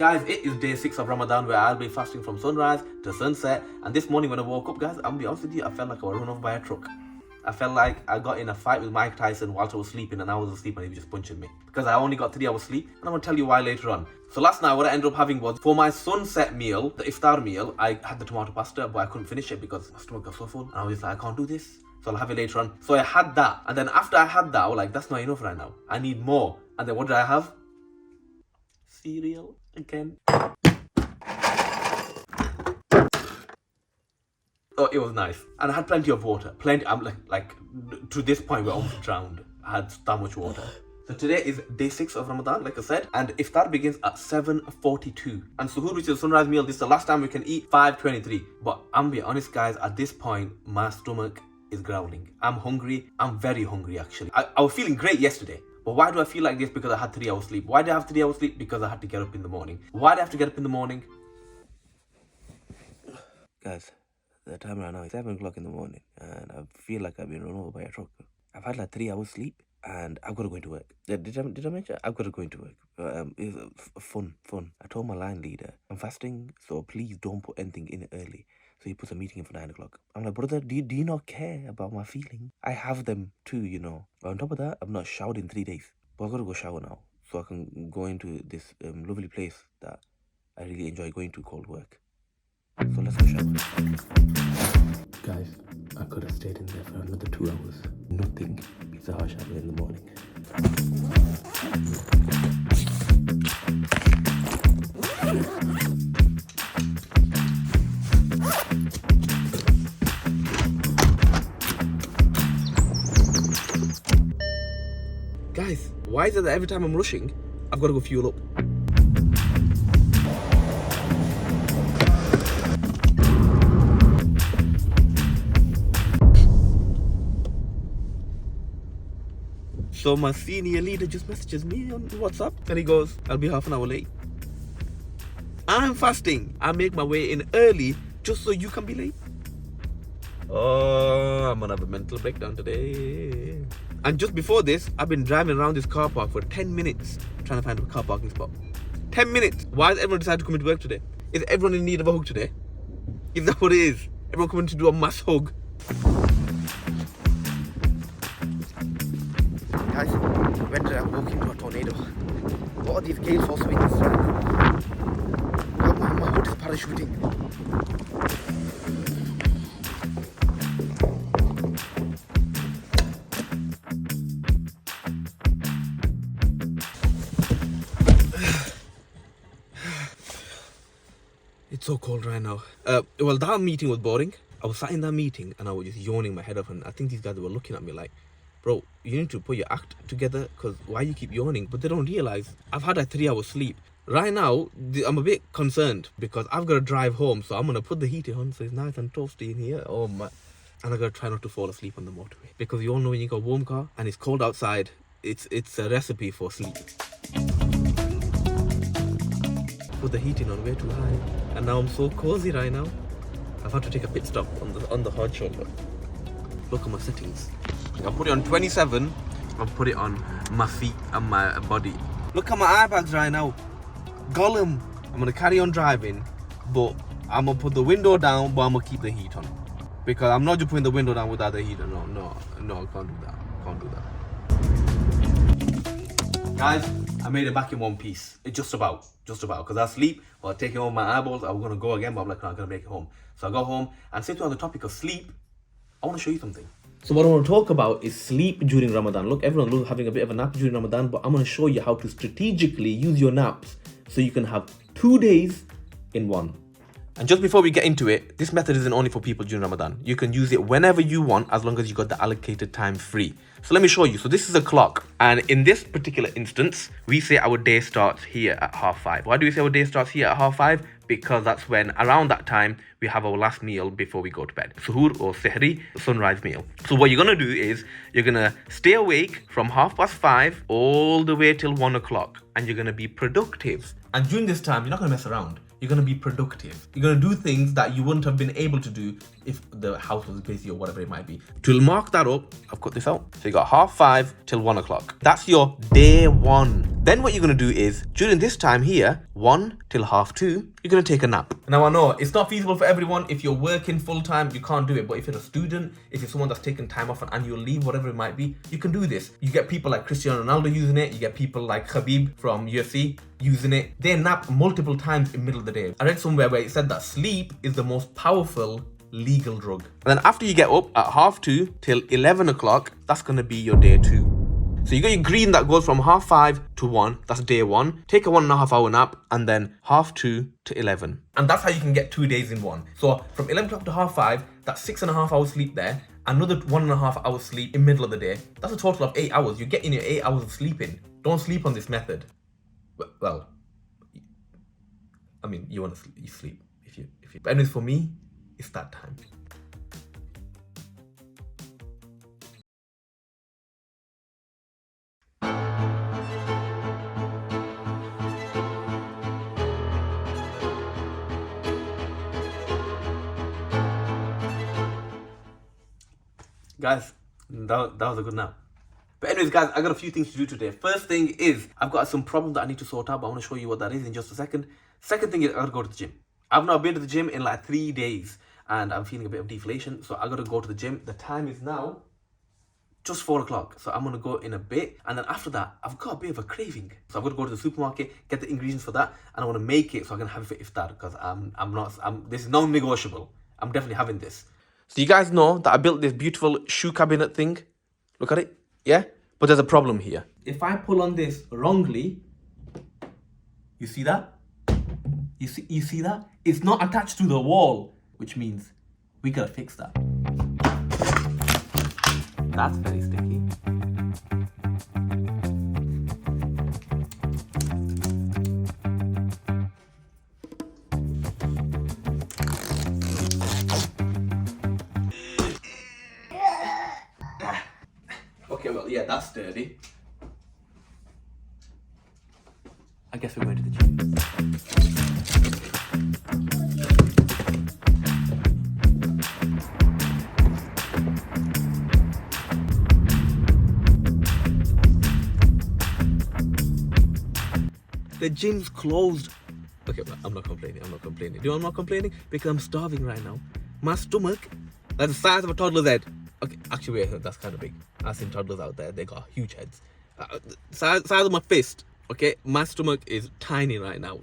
Guys, it is day 6 of Ramadan where I'll be fasting from sunrise to sunset. And this morning when I woke up, guys, I'm gonna be honest with you, I felt like I was run over by a truck. I felt like I got in a fight with Mike Tyson whilst I was sleeping, and I was asleep and he was just punching me. Because I only got 3 hours sleep, and I'm gonna tell you why later on. So last night what I ended up having was, for my sunset meal, the iftar meal, I had the tomato pasta, but I couldn't finish it because my stomach got so full. And I was just like, I can't do this. So I'll have it later on. So I had that. And then after I had that, I was like, that's not enough right now. I need more. And then what did I have? Cereal again. Oh, it was nice. And I had plenty of water. Plenty. I'm like to this point we're almost drowned. I had that much water. So today is day 6 of Ramadan, like I said, and iftar begins at 7:42. And suhoor, which is the sunrise meal, this is the last time we can eat, 5:23. But I'm being honest, guys, at this point, my stomach is growling. I'm hungry. I'm very hungry, actually. I was feeling great yesterday. But why do I feel like this? Because I had 3 hours sleep. Why did I have 3 hours sleep? Because I had to get up in the morning. Why did I have to get up in the morning? Guys, the time right now is 7 o'clock in the morning, and I feel like I've been run over by a truck. I've had like 3 hours sleep, and I've got to go into work. Did I mention? I've got to go into work. It's fun. I told my line leader, I'm fasting, so please don't put anything in early. So he puts a meeting in for 9 o'clock. I'm like, brother, do you not care about my feelings? I have them too, you know. But on top of that, I've not showered in 3 days. But I've got to go shower now, so I can go into this lovely place that I really enjoy going to called work. So let's go shower. Guys, I could have stayed in there for another 2 hours. Nothing beats a hot shower in the morning. Guys, why is it that every time I'm rushing, I've got to go fuel up? So my senior leader just messages me on WhatsApp and he goes, I'll be half an hour late. I'm fasting. I make my way in early just so you can be late. Oh, I'm gonna have a mental breakdown today. And just before this, I've been driving around this car park for 10 minutes trying to find a car parking spot. 10 minutes. Why has everyone decided to come into work today? Is everyone in need of a hug today? Is that what it is? Everyone coming to do a mass hug? Guys, when did I walk into a tornado? What are these gale force winds? My hood is parachuting. It's so cold right now. Well, that meeting was boring. I was sat in that meeting and I was just yawning my head off, and I think these guys were looking at me like, bro, you need to put your act together, because why you keep yawning? But they don't realize I've had a 3 hours sleep. Right now, I'm a bit concerned because I've got to drive home, so I'm going to put the heater on so it's nice and toasty in here. Oh my. And I've got to try not to fall asleep on the motorway, because you all know when you got a warm car and it's cold outside, it's a recipe for sleep. Put the heating on way too high, and now I'm so cozy right now. I've had to take a pit stop on the hard shoulder. Look at my settings. I'll put it on 27. I'll put it on my feet and my body. Look at my eye bags right now. Gollum. I'm gonna carry on driving, but I'm gonna put the window down, but I'm gonna keep the heat on, because I'm not just putting the window down without the heater. No, I can't do that. Guys, I made it back in one piece. It's just about, because I sleep while taking over my eyeballs. I was gonna go again, but I'm like, no, I'm gonna make it home. So I go home, and since we're on the topic of sleep, I want to show you something. So what I want to talk about is sleep during Ramadan. Look, everyone's having a bit of a nap during Ramadan, but I'm going to show you how to strategically use your naps so you can have 2 days in one. And just before we get into it, this method isn't only for people during Ramadan. You can use it whenever you want, as long as you got the allocated time free. So let me show you. So this is a clock. And in this particular instance, we say our day starts here at 5:30. Why do we say our day starts here at 5:30? Because that's when, around that time, we have our last meal before we go to bed. Suhoor or sihri, sunrise meal. So what you're going to do is, you're going to stay awake from 5:30 all the way till 1 o'clock. And you're going to be productive. And during this time, you're not going to mess around. You're going to be productive. You're going to do things that you wouldn't have been able to do if the house was busy or whatever it might be. To mark that up, I've cut this out. So you got 5:30 till 1 o'clock. That's your day one. Then what you're going to do is, during this time here, 1 till 2:30, you're going to take a nap. Now I know it's not feasible for everyone. If you're working full time, you can't do it. But if you're a student, if you're someone that's taking time off on annual leave, whatever it might be, you can do this. You get people like Cristiano Ronaldo using it. You get people like Khabib from UFC using it. They nap multiple times in the middle of the day. I read somewhere where it said that sleep is the most powerful legal drug. And then after you get up at 2:30 till 11 o'clock, that's going to be your day two. So you got your green that goes from 5:30 to 1. That's day one. Take a 1.5 hour nap and then 2:30 to 11. And that's how you can get 2 days in one. So from 11 o'clock to 5:30, that's 6.5 hours sleep there. Another 1.5 hours sleep in the middle of the day. That's a total of 8 hours. You're getting your 8 hours of sleeping. Don't sleep on this method. Well, I mean, you want to sleep, you sleep if you. But anyways, for me, it's that time. Guys, that was a good nap. But anyways, guys, I got a few things to do today. First thing is, I've got some problem that I need to sort out, but I want to show you what that is in just a second. Second thing is, I gotta go to the gym. I've not been to the gym in like 3 days, and I'm feeling a bit of deflation, so I gotta go to the gym. The time is now just 4 o'clock, so I'm gonna go in a bit, and then after that, I've got a bit of a craving. So I'm gonna go to the supermarket, get the ingredients for that, and I wanna make it so I can have it for iftar, because this is non-negotiable. I'm definitely having this. So you guys know that I built this beautiful shoe cabinet thing. Look at it. Yeah? But there's a problem here. If I pull on this wrongly, you see that? You see that? It's not attached to the wall, which means we gotta fix that. That's very sticky. Okay, well, yeah, that's dirty. I guess we're going to the gym. The gym's closed. Okay, well, I'm not complaining. Do you know I'm not complaining? Because I'm starving right now. My stomach, that's the size of a toddler's head. Okay, actually, wait, that's kind of big. I've seen toddlers out there, they got huge heads. Size of my fist, okay? My stomach is tiny right now.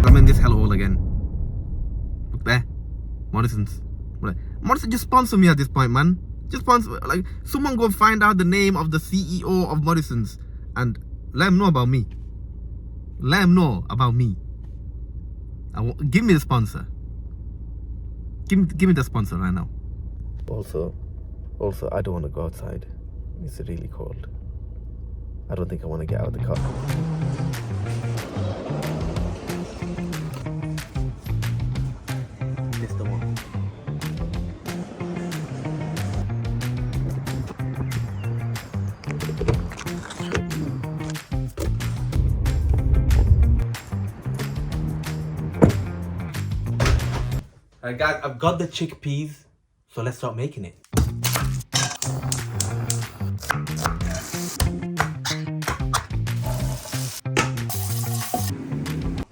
I'm in this hellhole again. Look there. Morrison's. Morrison, just sponsor me at this point, man. Just sponsor, like, someone go find out the name of the CEO of Morrison's and let him know about me. Let him know about me. Give me the sponsor. Give me the sponsor right now. Also, I don't want to go outside. It's really cold. I don't think I want to get out of the car. Missed the one. Alright guys, I've got the chickpeas. So let's start making it.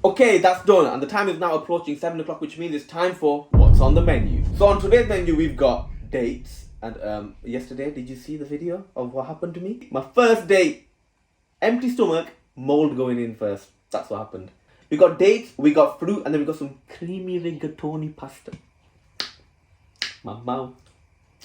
Okay, that's done. And the time is now approaching 7 o'clock, which means it's time for what's on the menu. So on today's menu, we've got dates. And yesterday, did you see the video of what happened to me? My first date, empty stomach, mold going in first. That's what happened. We got dates, we got fruit, and then we got some creamy rigatoni pasta. My mouth.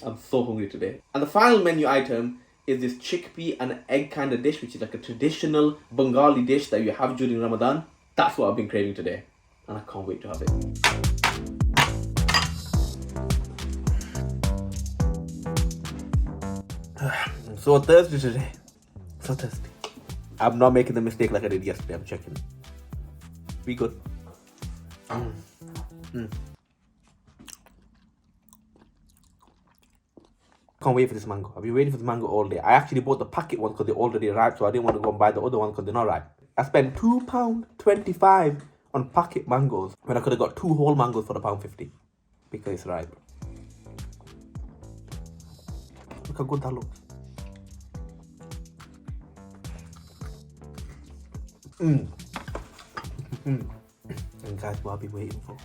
I'm so hungry today. And the final menu item is this chickpea and egg kind of dish, which is like a traditional Bengali dish that you have during Ramadan. That's what I've been craving today. And I can't wait to have it. I'm so thirsty today. So thirsty. I'm not making the mistake like I did yesterday. I'm checking. Be good. Can't wait for this mango. I've been waiting for this mango all day. I actually bought the packet one because they're already ripe, so I didn't want to go and buy the other one because they're not ripe. I spent £2.25 on packet mangoes when I could have got 2 whole mangoes for £1.50 because it's ripe. Look how good that looks. And guys, what I've been waiting for.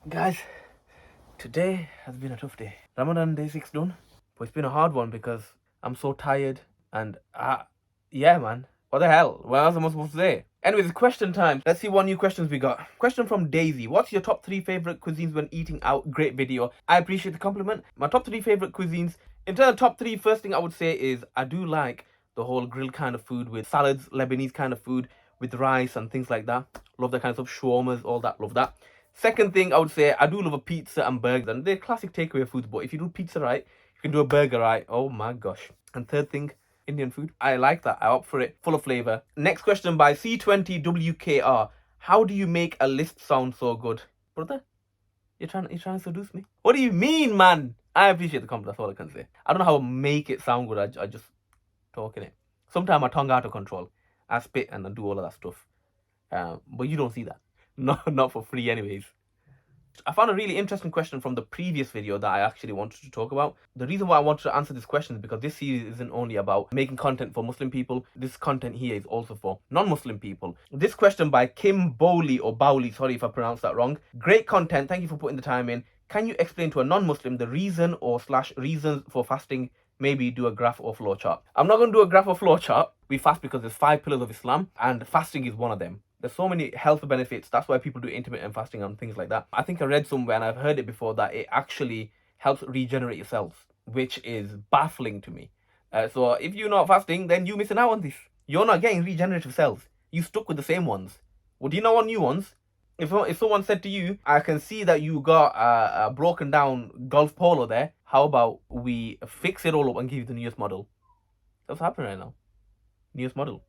Guys, today has been a tough day. Ramadan day 6 done, but it's been a hard one because I'm so tired and yeah man, what the hell? What else am I supposed to say? Anyways, question time. Let's see what new questions we got. Question from Daisy. What's your top 3 favorite cuisines when eating out? Great video. I appreciate the compliment. My top 3 favorite cuisines. In terms of top 3, first thing I would say is I do like the whole grilled kind of food with salads, Lebanese kind of food with rice and things like that. Love that kind of stuff. Shawarmas, all that. Love that. Second thing I would say, I do love a pizza and burger. And they're classic takeaway foods, but if you do pizza right, you can do a burger right. Oh my gosh. And third thing, Indian food. I like that. I opt for it. Full of flavor. Next question by C20WKR. How do you make a list sound so good? Brother, you're trying to seduce me? What do you mean, man? I appreciate the compliment. That's all I can say. I don't know how to make it sound good. I just talk in it. Sometimes my tongue out of control. I spit and I do all of that stuff. But you don't see that. Not for free anyways. I found a really interesting question from the previous video that I actually wanted to talk about. The reason why I wanted to answer this question is because this series isn't only about making content for Muslim people. This content here is also for non-Muslim people. This question by Kim Bowley or Bowley, sorry if I pronounced that wrong. Great content, thank you for putting the time in. Can you explain to a non-Muslim the reason or / reasons for fasting? Maybe do a graph or flow chart. I'm not going to do a graph or flow chart. We fast because there's 5 pillars of Islam and fasting is one of them. There's so many health benefits. That's why people do intermittent fasting and things like that. I think I read somewhere and I've heard it before that it actually helps regenerate your cells, which is baffling to me. So if you're not fasting, then you're missing out on this. You're not getting regenerative cells. You stuck with the same ones. Well, do you know what new ones? If someone said to you, I can see that you got a broken down golf polo there. How about we fix it all up and give you the newest model? That's happening right now. Newest model.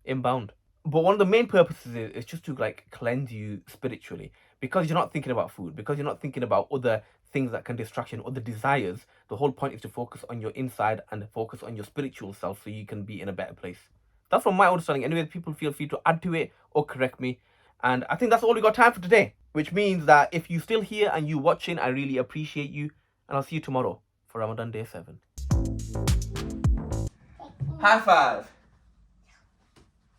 Inbound. But one of the main purposes is just to like cleanse you spiritually, because you're not thinking about food, because you're not thinking about other things that can distract you and other desires. The whole point is to focus on your inside and focus on your spiritual self so you can be in a better place. That's from my understanding. Anyway, people feel free to add to it or correct me. And I think that's all we got time for today, which means that if you're still here and you're watching, I really appreciate you. And I'll see you tomorrow for Ramadan Day 7. High five.